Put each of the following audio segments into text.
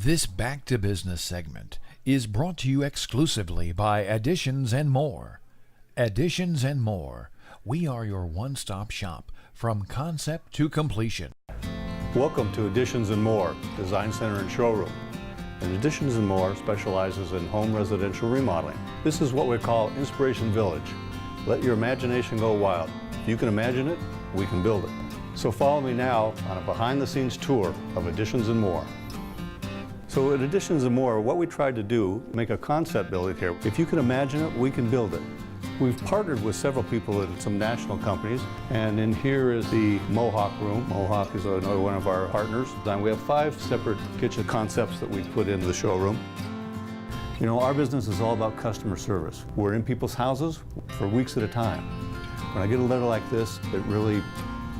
This Back to Business segment is brought to you exclusively by Additions and More. Additions and More. We are your one-stop shop from concept to completion. Welcome to Additions and More, Design Center and Showroom. And Additions and More specializes in home residential remodeling. This is what we call Inspiration Village. Let your imagination go wild. If you can imagine it, we can build it. So follow me now on a behind-the-scenes tour of Additions and More. So at Additions and More, what we tried to do, make a concept building here. If you can imagine it, we can build it. We've partnered with several people at some national companies, and in here is the Mohawk room. Mohawk is another one of our partners. And we have 5 separate kitchen concepts that we put into the showroom. You know, our business is all about customer service. We're in people's houses for weeks at a time. When I get a letter like this, it really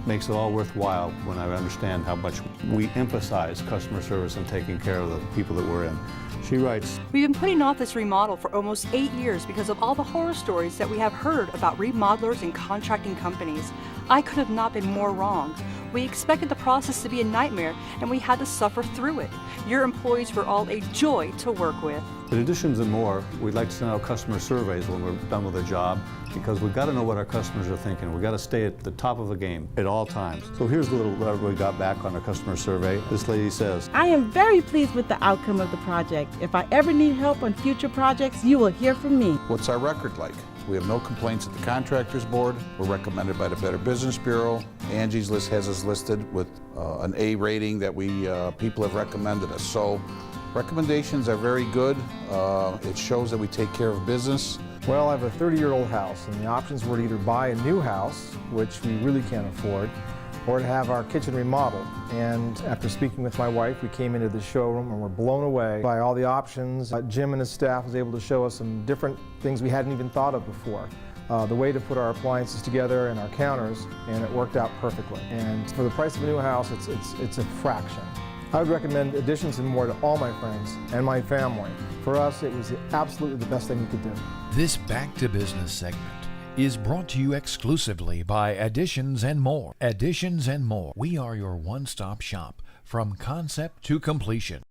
makes it all worthwhile when I understand how much we emphasize customer service and taking care of the people that we're in. She writes, "We've been putting off this remodel for almost 8 years because of all the horror stories that we have heard about remodelers and contracting companies. I could have not been more wrong. We expected the process to be a nightmare, and we had to suffer through it. Your employees were all a joy to work with." At Additions and More, we'd like to send out customer surveys when we're done with a job, because we've got to know what our customers are thinking. We've got to stay at the top of the game at all times. So here's the little letter we got back on our customer survey. This lady says, "I am very pleased with the outcome of the project. If I ever need help on future projects, you will hear from me." What's our record like? We have no complaints at the Contractors Board. We're recommended by the Better Business Bureau. Angie's List has us listed with an A rating that people have recommended us. So recommendations are very good. It shows that we take care of business. Well, I have a 30-year-old house, and the options were to either buy a new house, which we really can't afford, or to have our kitchen remodeled. And after speaking with my wife, we came into the showroom and were blown away by all the options. Jim and his staff was able to show us some different things we hadn't even thought of before. The way to put our appliances together and our counters, and it worked out perfectly. And for the price of a new house, it's a fraction. I would recommend Additions and More to all my friends and my family. For us, it was absolutely the best thing we could do. This Back to Business segment is brought to you exclusively by Additions and More. Additions and More. We are your one-stop shop from concept to completion.